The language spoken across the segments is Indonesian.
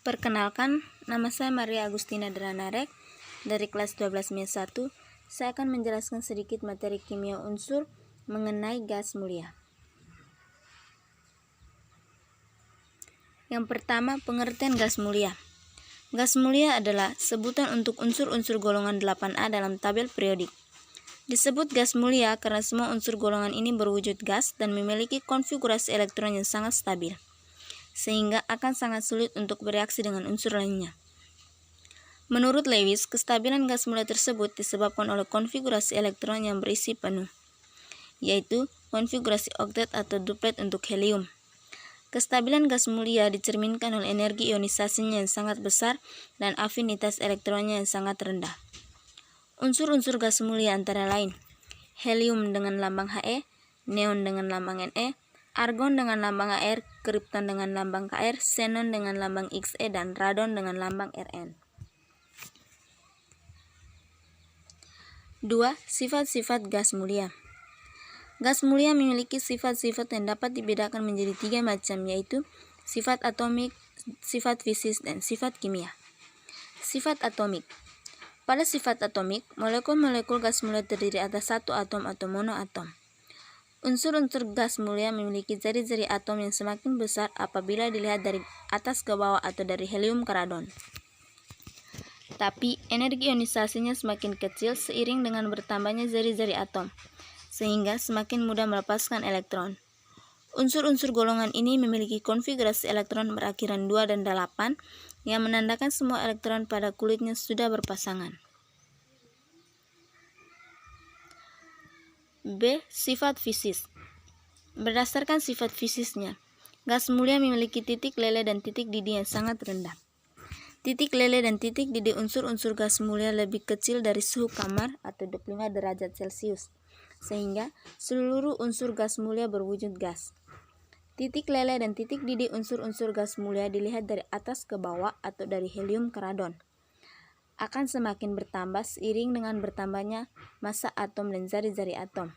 Perkenalkan, nama saya Maria Agustina Dranarek dari kelas 12 MES 1. Saya akan menjelaskan sedikit materi kimia unsur mengenai gas mulia. Yang pertama, pengertian gas mulia. Gas mulia adalah sebutan untuk unsur-unsur golongan 8A dalam tabel periodik. Disebut gas mulia karena semua unsur golongan ini berwujud gas dan memiliki konfigurasi elektron yang sangat stabil, sehingga akan sangat sulit untuk bereaksi dengan unsur lainnya. Menurut Lewis, kestabilan gas mulia tersebut disebabkan oleh konfigurasi elektron yang berisi penuh, yaitu konfigurasi oktet atau duplet untuk helium. Kestabilan gas mulia dicerminkan oleh energi ionisasinya yang sangat besar dan afinitas elektronnya yang sangat rendah. Unsur-unsur gas mulia antara lain helium dengan lambang He, neon dengan lambang Ne, argon dengan lambang Ar, kripton dengan lambang Kr, xenon dengan lambang Xe, dan radon dengan lambang Rn. 2. Sifat-sifat gas mulia. Gas mulia memiliki sifat-sifat yang dapat dibedakan menjadi 3 macam, yaitu sifat atomik, sifat fisis, dan sifat kimia. Sifat atomik. Pada sifat atomik, molekul-molekul gas mulia terdiri atas satu atom atau monoatom. Unsur-unsur gas mulia memiliki jari-jari atom yang semakin besar apabila dilihat dari atas ke bawah atau dari helium ke radon. Tapi, energi ionisasinya semakin kecil seiring dengan bertambahnya jari-jari atom, sehingga semakin mudah melepaskan elektron. Unsur-unsur golongan ini memiliki konfigurasi elektron berakhiran 2 dan 8 yang menandakan semua elektron pada kulitnya sudah berpasangan. B. Sifat fisis. Berdasarkan sifat fisisnya, gas mulia memiliki titik lele dan titik didih yang sangat rendah. Titik lele dan titik didih unsur-unsur gas mulia lebih kecil dari suhu kamar atau 25 derajat Celcius, sehingga seluruh unsur gas mulia berwujud gas. Titik lele dan titik didih unsur-unsur gas mulia dilihat dari atas ke bawah atau dari helium ke radon. Akan semakin bertambah seiring dengan bertambahnya massa atom dan jari-jari atom.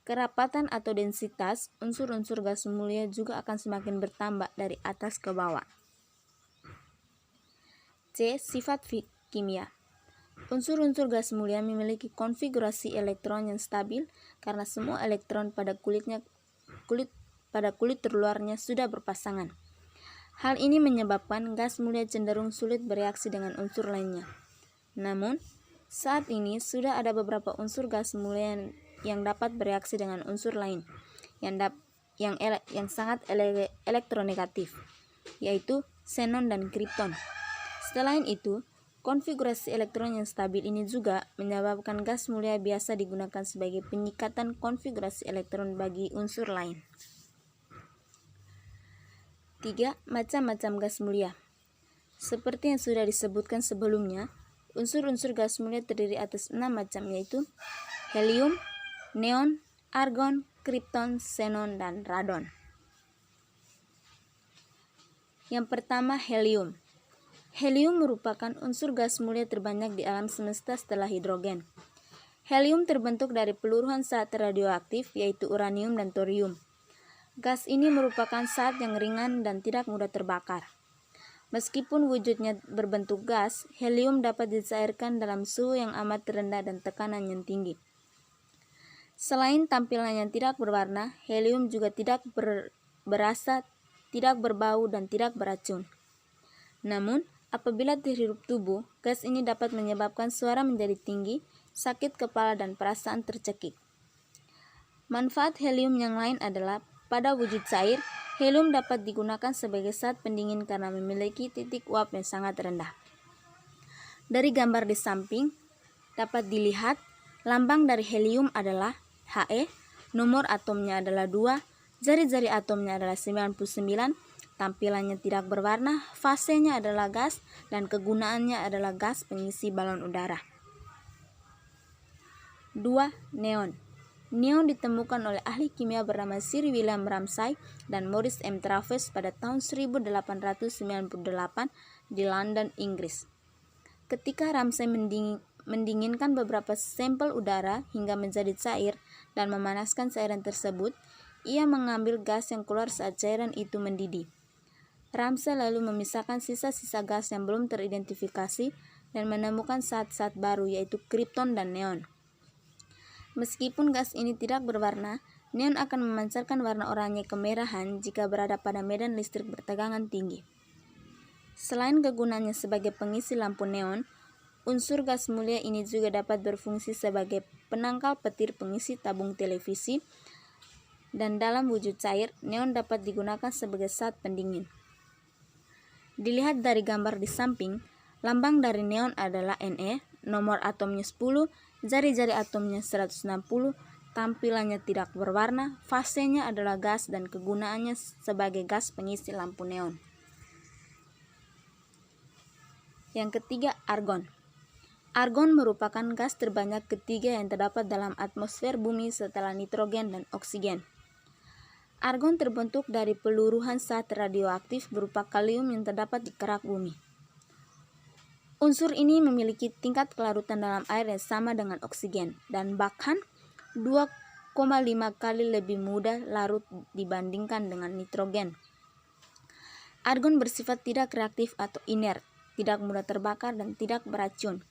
Kerapatan atau densitas unsur-unsur gas mulia juga akan semakin bertambah dari atas ke bawah. C. Sifat kimia. Unsur-unsur gas mulia memiliki konfigurasi elektron yang stabil karena semua elektron pada kulit terluarnya sudah berpasangan. Hal ini menyebabkan gas mulia cenderung sulit bereaksi dengan unsur lainnya. Namun, saat ini sudah ada beberapa unsur gas mulia yang dapat bereaksi dengan unsur lain yang sangat elektronegatif, yaitu xenon dan kripton. Selain itu, konfigurasi elektron yang stabil ini juga menyebabkan gas mulia biasa digunakan sebagai penyikatan konfigurasi elektron bagi unsur lain. 3. Macam-macam gas mulia. Seperti yang sudah disebutkan sebelumnya, unsur-unsur gas mulia terdiri atas 6 macam, yaitu helium, neon, argon, kripton, xenon, dan radon. Yang pertama, helium. Helium merupakan unsur gas mulia terbanyak di alam semesta setelah hidrogen. Helium terbentuk dari peluruhan zat radioaktif, yaitu uranium dan thorium. Gas ini merupakan zat yang ringan dan tidak mudah terbakar. Meskipun wujudnya berbentuk gas, helium dapat dicairkan dalam suhu yang amat rendah dan tekanan yang tinggi. Selain tampilannya yang tidak berwarna, helium juga tidak berasa, tidak berbau, dan tidak beracun. Namun, apabila terhirup tubuh, gas ini dapat menyebabkan suara menjadi tinggi, sakit kepala, dan perasaan tercekik. Manfaat helium yang lain adalah pada wujud cair, helium dapat digunakan sebagai zat pendingin karena memiliki titik uap yang sangat rendah. Dari gambar di samping, dapat dilihat lambang dari helium adalah He, nomor atomnya adalah 2, jari-jari atomnya adalah 99, tampilannya tidak berwarna, fasenya adalah gas, dan kegunaannya adalah gas pengisi balon udara. 2. Neon. Neon ditemukan oleh ahli kimia bernama Sir William Ramsay dan Maurice M. Travers pada tahun 1898 di London, Inggris. Ketika Ramsay mendinginkan beberapa sampel udara hingga menjadi cair dan memanaskan cairan tersebut, ia mengambil gas yang keluar saat cairan itu mendidih. Ramsay lalu memisahkan sisa-sisa gas yang belum teridentifikasi dan menemukan zat-zat baru yaitu kripton dan neon. Meskipun gas ini tidak berwarna, neon akan memancarkan warna oranye kemerahan jika berada pada medan listrik bertegangan tinggi. Selain kegunaannya sebagai pengisi lampu neon, unsur gas mulia ini juga dapat berfungsi sebagai penangkal petir pengisi tabung televisi, dan dalam wujud cair, neon dapat digunakan sebagai zat pendingin. Dilihat dari gambar di samping, lambang dari neon adalah Ne, nomor atomnya 10, jari-jari atomnya 160, tampilannya tidak berwarna, fasenya adalah gas, dan kegunaannya sebagai gas pengisi lampu neon. Yang ketiga, argon. Argon merupakan gas terbanyak ketiga yang terdapat dalam atmosfer bumi setelah nitrogen dan oksigen. Argon terbentuk dari peluruhan zat radioaktif berupa kalium yang terdapat di kerak bumi. Unsur ini memiliki tingkat kelarutan dalam air yang sama dengan oksigen dan bahkan 2,5 kali lebih mudah larut dibandingkan dengan nitrogen. Argon bersifat tidak reaktif atau inert, tidak mudah terbakar dan tidak beracun.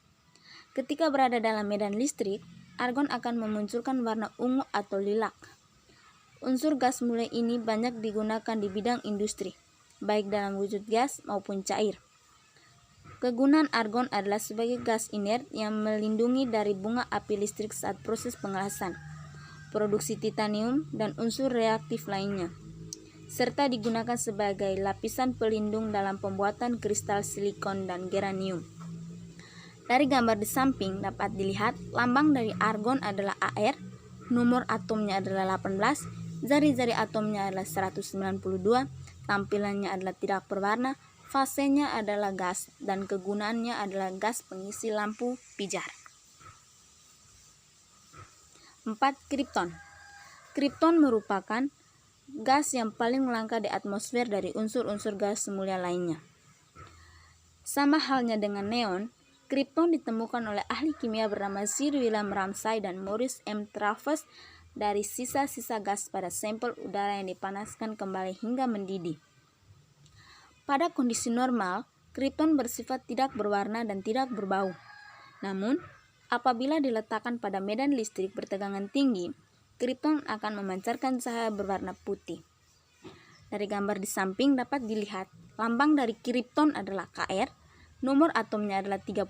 Ketika berada dalam medan listrik, argon akan memunculkan warna ungu atau lilac. Unsur gas mulia ini banyak digunakan di bidang industri, baik dalam wujud gas maupun cair. Kegunaan argon adalah sebagai gas inert yang melindungi dari bunga api listrik saat proses pengelasan, produksi titanium, dan unsur reaktif lainnya, serta digunakan sebagai lapisan pelindung dalam pembuatan kristal silikon dan geranium. Dari gambar di samping dapat dilihat lambang dari argon adalah Ar, nomor atomnya adalah 18, jari-jari atomnya adalah 192, tampilannya adalah tidak berwarna, fasenya adalah gas, dan kegunaannya adalah gas pengisi lampu pijar. 4. Kripton. Kripton merupakan gas yang paling langka di atmosfer dari unsur-unsur gas mulia lainnya. Sama halnya dengan neon, kripton ditemukan oleh ahli kimia bernama Sir William Ramsay dan Maurice M. Travers dari sisa-sisa gas pada sampel udara yang dipanaskan kembali hingga mendidih. Pada kondisi normal, kripton bersifat tidak berwarna dan tidak berbau. Namun, apabila diletakkan pada medan listrik bertegangan tinggi, kripton akan memancarkan cahaya berwarna putih. Dari gambar di samping dapat dilihat, lambang dari kripton adalah Kr, nomor atomnya adalah 36,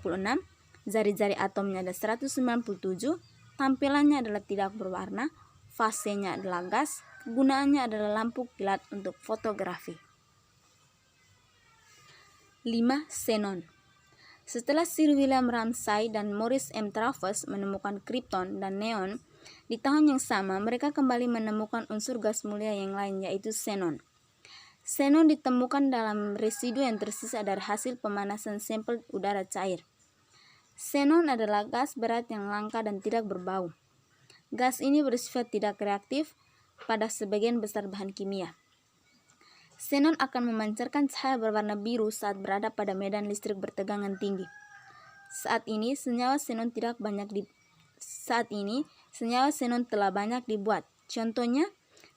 jari-jari atomnya adalah 197, tampilannya adalah tidak berwarna, fasenya adalah gas, kegunaannya adalah lampu kilat untuk fotografi. 5. Xenon. Setelah Sir William Ramsay dan Maurice M. Travers menemukan kripton dan neon, di tahun yang sama mereka kembali menemukan unsur gas mulia yang lain yaitu xenon. Xenon ditemukan dalam residu yang tersisa dari hasil pemanasan sampel udara cair. Xenon adalah gas berat yang langka dan tidak berbau. Gas ini bersifat tidak reaktif pada sebagian besar bahan kimia. Xenon akan memancarkan cahaya berwarna biru saat berada pada medan listrik bertegangan tinggi. Saat ini senyawa xenon telah banyak dibuat. Contohnya,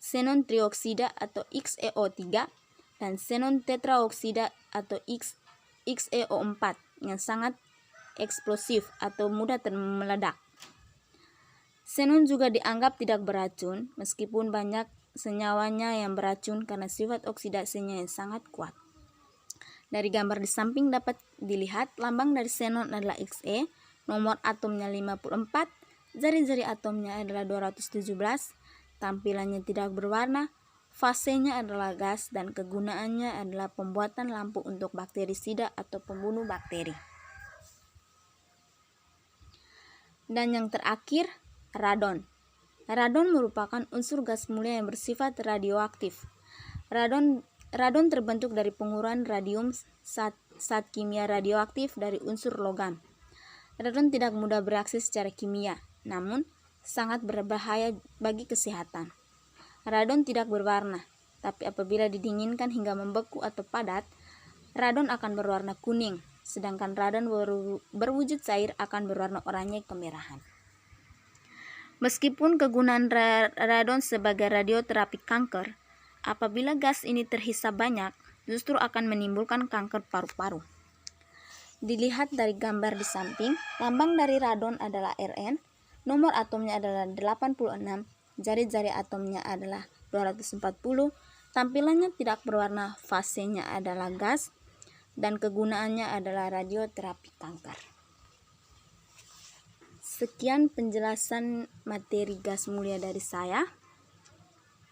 xenon trioksida atau XeO3 dan xenon tetraoksida atau XeO4 yang sangat eksplosif atau mudah meledak. Xenon juga dianggap tidak beracun meskipun banyak senyawanya yang beracun karena sifat oksidasinya yang sangat kuat. Dari gambar di samping dapat dilihat lambang dari xenon adalah Xe, nomor atomnya 54, jari-jari atomnya adalah 217, tampilannya tidak berwarna, fasenya adalah gas, dan kegunaannya adalah pembuatan lampu untuk bakterisida atau pembunuh bakteri. Dan yang terakhir, radon. Radon merupakan unsur gas mulia yang bersifat radioaktif. Radon terbentuk dari pengurangan radium zat kimia radioaktif dari unsur logam. Radon tidak mudah bereaksi secara kimia, namun sangat berbahaya bagi kesehatan. Radon tidak berwarna, tapi apabila didinginkan hingga membeku atau padat, radon akan berwarna kuning, sedangkan radon berwujud cair akan berwarna oranye kemerahan. Meskipun kegunaan radon sebagai radioterapi kanker, apabila gas ini terhisap banyak, justru akan menimbulkan kanker paru-paru. Dilihat dari gambar di samping, lambang dari radon adalah Rn, nomor atomnya adalah 86, jari-jari atomnya adalah 240, tampilannya tidak berwarna, fasenya adalah gas, dan kegunaannya adalah radioterapi kanker. Sekian penjelasan materi gas mulia dari saya.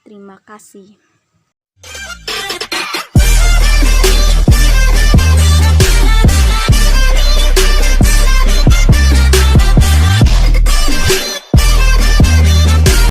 Terima kasih.